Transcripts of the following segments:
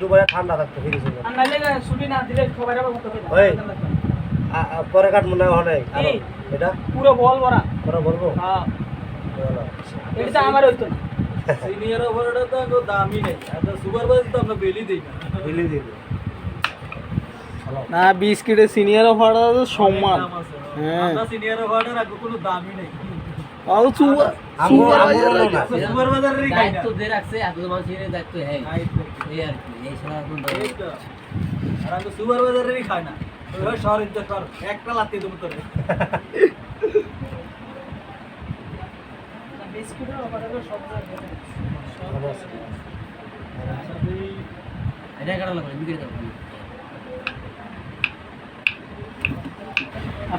দুবারে ঠান্ডা থাকতো ফ্রিজে আর নাইলে ছুটি না দিলে সবাই আবার করতে হবে ওই পরে কাট মনে হয় আরো এটা পুরো বল ভরা পরে বলবো হ্যাঁ এটা আমার হইতো না সিনিয়র ওভারটা তো কোনো দামই নেই আর সুপারভাইজার তো আমরা বেলি দেই না বিলি দিই না বিস্কিটের সিনিয়র অফারটা তো সম্মান হ্যাঁ আমরা সিনিয়র ওভারটার আগে কোনো দামই নেই আর সুপারভাইজারেরই খাই না দায়িত্ব দিয়ে রাখছে এত মানুষের দায়িত্ব হ্যাঁ এই আর কি এই ছাড়া কোন এই তো। আর আমি সুপারভাইজারেরই খাই না ওই শহর ইনতে কর একটা লাত্তি দেবো তোরে বিস্কুটের অফারটা সব জায়গায় এটা কাটা লাগবে বিক্রি দাও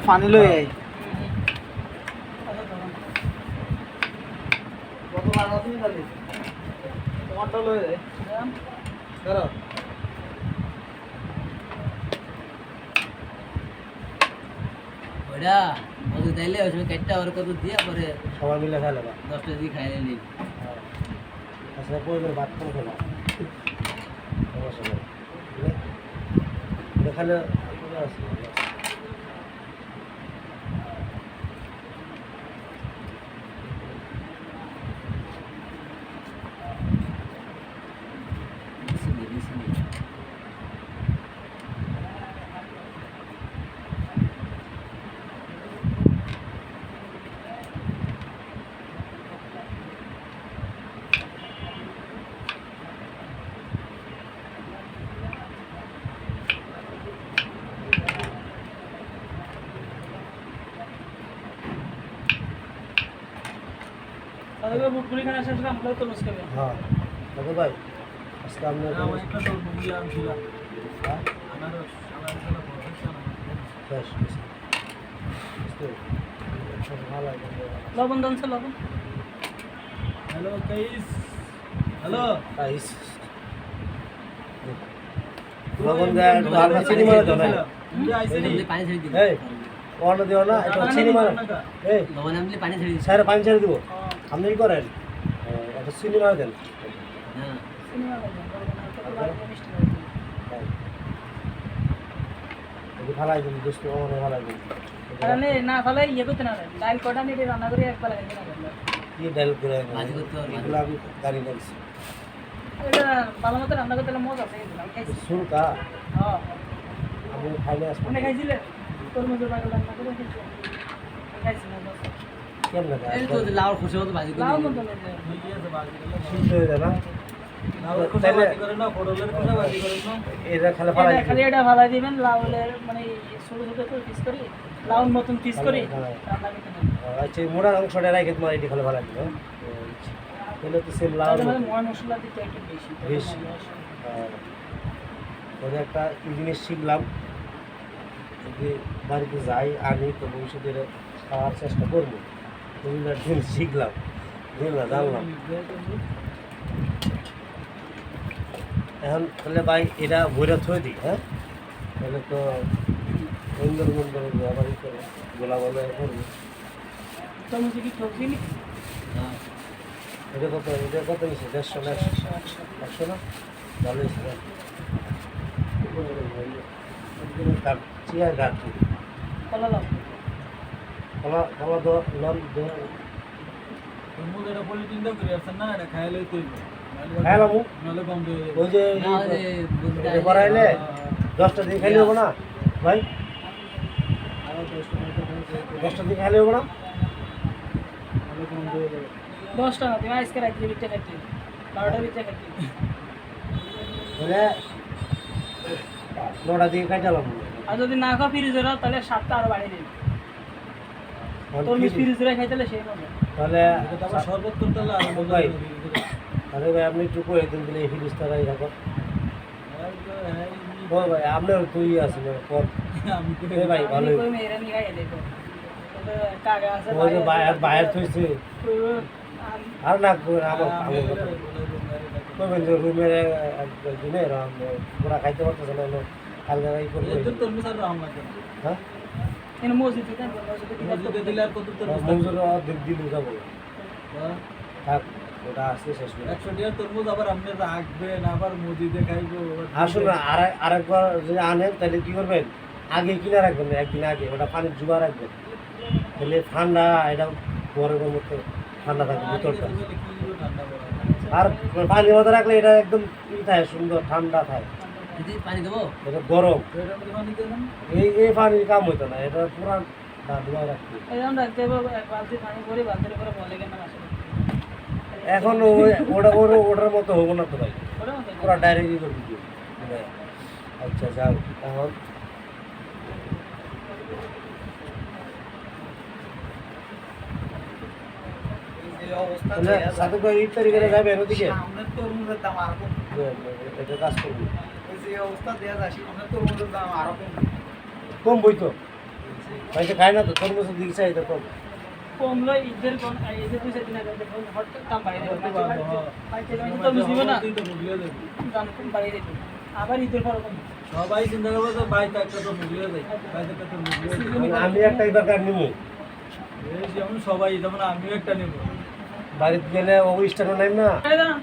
ফানি লই আই কতবার আছে তাহলে তোমারটা লয়ে যায় ধরো ওটা ওদের তাইলে ওই সময় কাটটা ওর কত দিয়া পরে সবাই মিলে খেলে বা 10টা দিয়ে খাইলে নি আসলে পরে ভাত কম খেলা সমস্যা নেই এখানে তাহলে বুটগুলি খানা শেষ করে আমরা তো লস খাবে হ্যাঁ দাদু ভাই আজকে আমরা আমার একটা তো মুগি আনছিল হ্যাঁ আনারস আমার বেশ ভালো লবণ দানছে লবণ হ্যালো গাইস হ্যালো গাইস লবণ দেয় ভালো চিনি মারা দাও না পানি ছেড়ে দিবি এই অন্য দিও না এটা চিনি মারা এই লবণ আমলে পানি ছেড়ে দিবি স্যার পানি ছেড়ে দিব আপনি কি করেন একটা চিনি মারা দেন হ্যাঁ সিনেমা লাগবে মিষ্টি যদি ফালাই দিন দোস্ত আমার ফালাই দিন আরে না ফলে ইয়ে করতে না ডাল কটা নিয়ে রান্না করে একবার লাগে না কি ডাল করে ভাজি করতে পারবি। এগুলো আমি গাড়ি লাগছি এটা ভালো মতো রান্না করতে মজা আছে কিন্তু আমি খাইছি শুনকা হ্যাঁ আমি খাইলে আসবো আপনি খাইছিলেন তরমুজের বাগান রান্না করে খাইছি খাইছি না বস কেমন এই তো লাউর খুশি মতো ভাজি করে লাউ দিবি। মতো লাগে মুগি আছে বাজি শুনতে হয়ে যায় না লাউর খোসা বাজি করে না পটলের খোসা বাজি করে না এটা খেলে ফালাই এটা খালি এটা ভালাই দিবেন লাউলের মানে ছোট ছোট করে পিস করি লাউর মতন পিস করি রান্না করতে নেন আচ্ছা এই মোড়ার অংশটা রাখে তোমার এটি খেলে ফালাই দিবে তাহলে তো সেম লাউ তাহলে মানে ময় মশলা দিতে একটু বেশি তাহলে বেশি। মজা আসে। ওদের একটা জিনিস শিখলাম যদি বাড়িতে যাই আনি তো ভবিষ্যতে এটা খাওয়ার চেষ্টা করবো বিভিন্ন জিনিস শিখলাম বুঝলাম জানলাম এখন তাহলে ভাই এটা বইটা থয়ে দিই হ্যাঁ তাহলে তো সুন্দর মন্দির আবার ই করে গোলা বলে করবো তরমুজে কি সবজি নি হ্যাঁ এটা কত নিচ্ছে 150 না 100 না ভালো হয়েছে কাট চেয়ার কাট কলা লাউ কলা কলা দো লন দো তরমুজ এটা পলিথিন দাও করে আসছেন না এটা খাইলে তুই হ্যাঁ বাবু নাহলে কম দিয়ে ওই যে না ওই যে বুঝতে এটা করাইলে 10টা দিন খাইলে হবো না ভাই আরো 10 10টা টাকা দিন খাইলে হবো না নাহলে কম দিয়ে দেবে 10 টাকা তুমি আজকে রাত্রে বিটটা খাইতে 12টার ভিতরে খাইতে মানে 9টা দিন খাইতালাম আর যদি না খাও ফ্রিজে রাখো তাহলে 7টা আরো বাড়িয়ে দিন তরমুজ ফ্রিজে রেখে খাইতে সেই মজা তাহলে এটা তো আবার শরবত করতে হলে আরো মজা ভাই। হবে। তাহলে ভাই আপনি একটু করে দিন দিলে এই ফিরিস্তা রাই রাখো ও ভাই আপনার তুই আছে পর আমি তো এ ভাই ভালোই কই মেরা নি খাইলে তো তবে কাগজ আছে ওই যে বাইরে থইছে আর না করে আমার আমার কথা কইবেন যে রুমের দিনে রাম পুরা খাইতে পারতেছে না হালকা ই করবে এত তরমুজ আর রাম লাগে হ্যাঁ এনে মসজিদে দেন মসজিদে মসজিদে দিলে আর কত তরমুজ মঞ্জুর দিল যাবো হ্যাঁ থাক ওটা আসছে শেষ করে 100 টাকার তরমুজ আবার আপনি রাখবেন, আবার মুদি দেখাইবো। আসুন না আরেকবার যদি আনেন তাহলে কি করবেন, আগে কিনে রাখবেন না, একদিন আগে ওটা পানির জুয়া রাখবেন, তাহলে ঠান্ডা এটা গরমের মধ্যে ঠান্ডা থাকবে ভিতরটা। আর পানির মধ্যে রাখলে এটা একদম ই থাকে, সুন্দর ঠান্ডা থাকে। দিদি পানি দেবো? এটা গরম, এটার মধ্যে পানি দেন। এই পানির কাম হইতো না, এটা পুরা ধোয়া রাখবে। এরকম রাখতে হবে, এক বালতি পানি করে বালতির উপরে বলে কেন আসলে এখন ওটার মতো হবো না তো ভাই, ওটার মতো পুরা ডাইরেক্টই করে দিও। আচ্ছা যাও এখন এই অবস্থা তাহলে সাথে করে ইফতারি করে যাবেন ওদিকে, সামনের তরমুজের দাম আরো কম। এটা কাজ করবো এই যে অবস্থা দেয়া যায়, সামনের তরমুজের দাম আরো কম। কম বই তো পয়সা খায় না তো, তরমুজের দিকে চাই তো কম। কমলো ঈদের ঈদের 2-4 দিন আগে দেখুন হঠাৎ দাম বাড়িয়ে দেবে তো তো বুঝবে না, মুগলিয়ে দেবে। দাম কম বাড়িয়ে দেবে আবার ঈদের পর কম সবাই চিন্তা করবে যে বাইতে একটা তো মুগলিয়ে দেয়, বাইতে একটা তো মুগলিয়ে দেয়। আমি একটা দরকার নিব, এই যেমন সবাই, যেমন আমিও একটা নেব। বাড়িতে গেলে ও স্টারও নাই না। আরে দাঁড়ান